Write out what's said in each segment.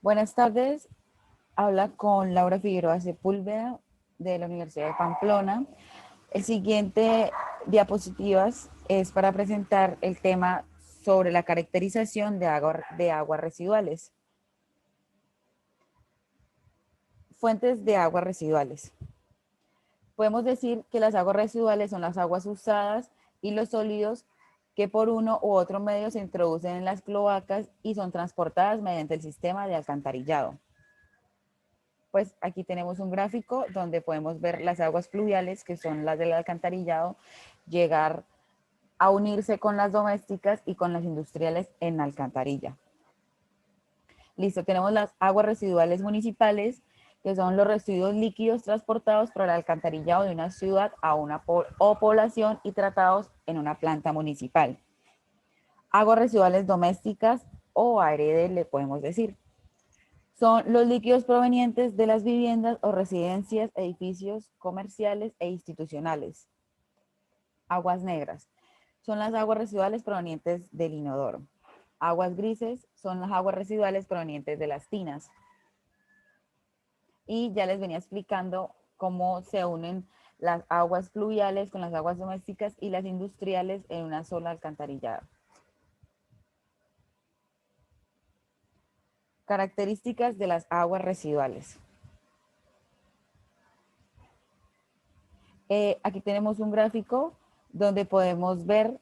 Buenas tardes, habla con Laura Figueroa Sepúlveda de la Universidad de Pamplona. El siguiente diapositivas es para presentar el tema sobre la caracterización de aguas residuales. Fuentes de aguas residuales. Podemos decir que las aguas residuales son las aguas usadas y los sólidos que por uno u otro medio se introducen en las cloacas y son transportadas mediante el sistema de alcantarillado. Pues aquí tenemos un gráfico donde podemos ver las aguas pluviales, que son las del alcantarillado, llegar a unirse con las domésticas y con las industriales en alcantarilla. Listo, tenemos las aguas residuales municipales, que son los residuos líquidos transportados por el alcantarillado de una ciudad a una población y tratados en una planta municipal. Aguas residuales domésticas o ARD le podemos decir. Son los líquidos provenientes de las viviendas o residencias, edificios comerciales e institucionales. Aguas negras son las aguas residuales provenientes del inodoro. Aguas grises son las aguas residuales provenientes de las tinas. Y ya les venía explicando cómo se unen las aguas pluviales con las aguas domésticas y las industriales en una sola alcantarillada. Características de las aguas residuales. Aquí tenemos un gráfico donde podemos ver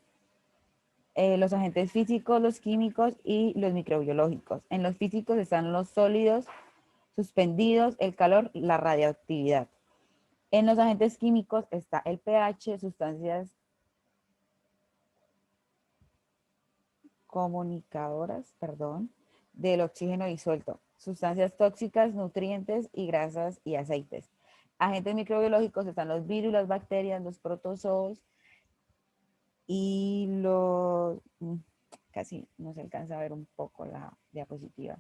los agentes físicos, los químicos y los microbiológicos. En los físicos están los sólidos, suspendidos, el calor, la radioactividad. En los agentes químicos está el pH, sustancias comunicadoras, del oxígeno disuelto, sustancias tóxicas, nutrientes y grasas y aceites. Agentes microbiológicos están los virus, las bacterias, los protozoos y los... Casi no se alcanza a ver un poco la diapositiva.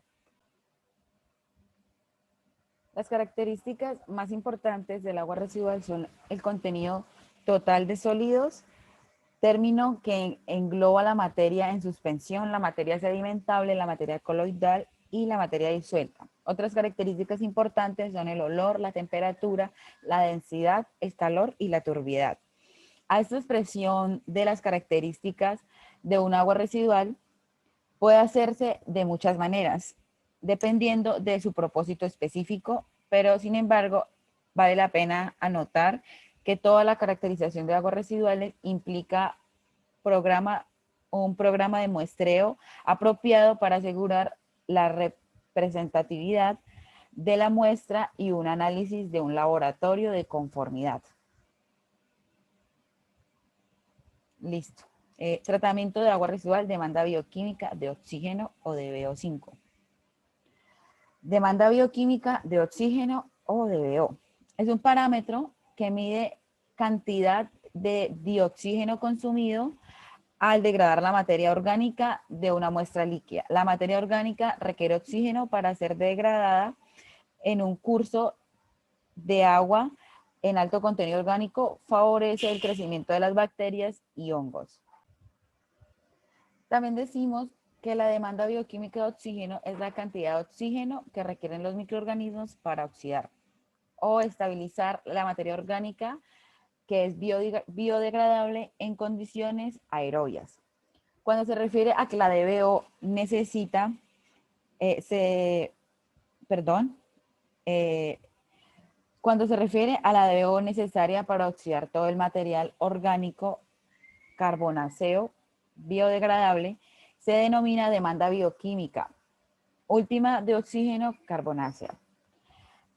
Las características más importantes del agua residual son el contenido total de sólidos, término que engloba la materia en suspensión, la materia sedimentable, la materia coloidal y la materia disuelta. Otras características importantes son el olor, la temperatura, la densidad, el calor y la turbiedad. A esta expresión de las características de un agua residual puede hacerse de muchas maneras, dependiendo de su propósito específico, pero sin embargo, vale la pena anotar que toda la caracterización de aguas residuales implica un programa de muestreo apropiado para asegurar la representatividad de la muestra y un análisis de un laboratorio de conformidad. Listo. Tratamiento de agua residual, demanda bioquímica de oxígeno o de BO5. Demanda bioquímica de oxígeno o de BO. Es un parámetro que mide cantidad de dioxígeno consumido al degradar la materia orgánica de una muestra líquida. La materia orgánica requiere oxígeno para ser degradada en un curso de agua en alto contenido orgánico, favorece el crecimiento de las bacterias y hongos. También decimos que la demanda bioquímica de oxígeno es la cantidad de oxígeno que requieren los microorganismos para oxidar o estabilizar la materia orgánica que es biodegradable en condiciones aerobias. Cuando se refiere a que la DBO necesita, cuando se refiere a la DBO necesaria para oxidar todo el material orgánico carbonáceo biodegradable, se denomina demanda bioquímica última de oxígeno carbonácea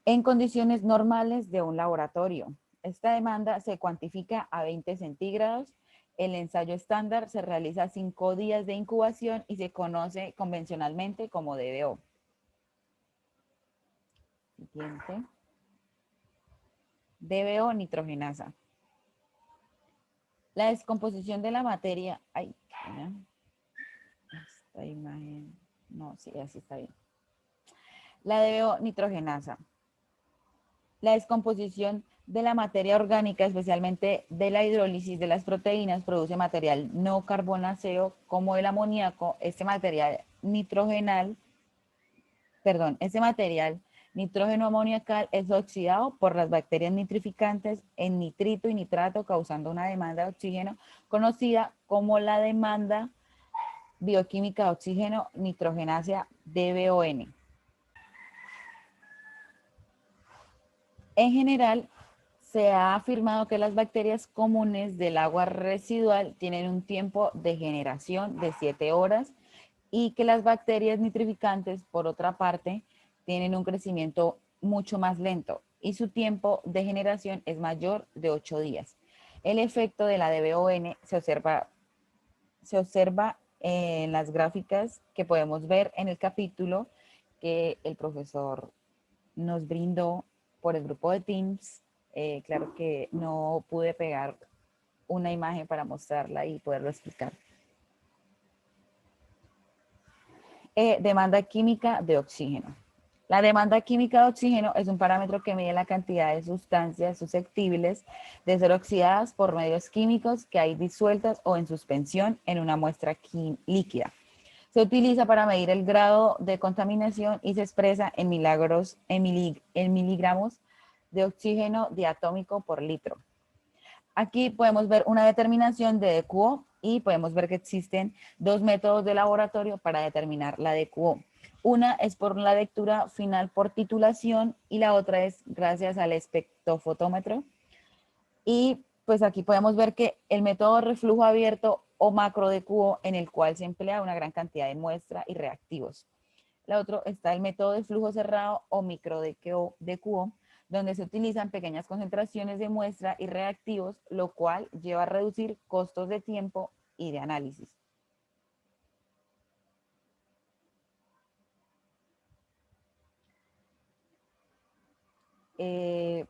en condiciones normales de un laboratorio. Esta demanda se cuantifica a 20 centígrados. El ensayo estándar se realiza 5 días de incubación y se conoce convencionalmente como DBO. Siguiente. DBO nitrogenasa. La descomposición de la materia. Ay, esta imagen. No, sí, así está bien. La DBO nitrogenasa. La descomposición de la materia orgánica, especialmente de la hidrólisis de las proteínas, produce material no carbonáceo como el amoníaco. Este material nitrogenal perdón, ese material nitrógeno amoniacal es oxidado por las bacterias nitrificantes en nitrito y nitrato, causando una demanda de oxígeno conocida como la demanda bioquímica de oxígeno nitrogenasa DBON. En general, se ha afirmado que las bacterias comunes del agua residual tienen un tiempo de generación de 7 horas y que las bacterias nitrificantes, por otra parte, tienen un crecimiento mucho más lento y su tiempo de generación es mayor de 8 días. El efecto de la DBON se observa en las gráficas que podemos ver en el capítulo que el profesor nos brindó por el grupo de Teams. Claro que no pude pegar una imagen para mostrarla y poderlo explicar. Demanda química de oxígeno. La demanda química de oxígeno es un parámetro que mide la cantidad de sustancias susceptibles de ser oxidadas por medios químicos que hay disueltas o en suspensión en una muestra líquida. Se utiliza para medir el grado de contaminación y se expresa en miligramos de oxígeno diatómico por litro. Aquí podemos ver una determinación de DQO y podemos ver que existen dos métodos de laboratorio para determinar la DQO. Una es por la lectura final por titulación y la otra es gracias al espectrofotómetro. Y pues aquí podemos ver que el método de reflujo abierto o macro DQO, en el cual se emplea una gran cantidad de muestra y reactivos. La otra está el método de flujo cerrado o micro DQO, donde se utilizan pequeñas concentraciones de muestra y reactivos, lo cual lleva a reducir costos de tiempo y de análisis. Eh,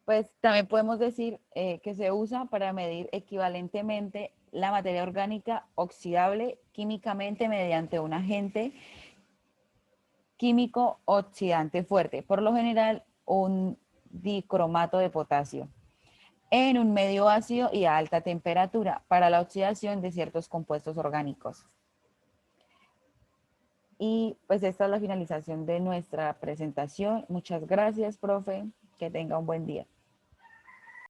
Pues también podemos decir que se usa para medir equivalentemente la materia orgánica oxidable químicamente mediante un agente químico oxidante fuerte, por lo general un dicromato de potasio, en un medio ácido y a alta temperatura para la oxidación de ciertos compuestos orgánicos. Y pues esta es la finalización de nuestra presentación. Muchas gracias, profe. Que tenga un buen día.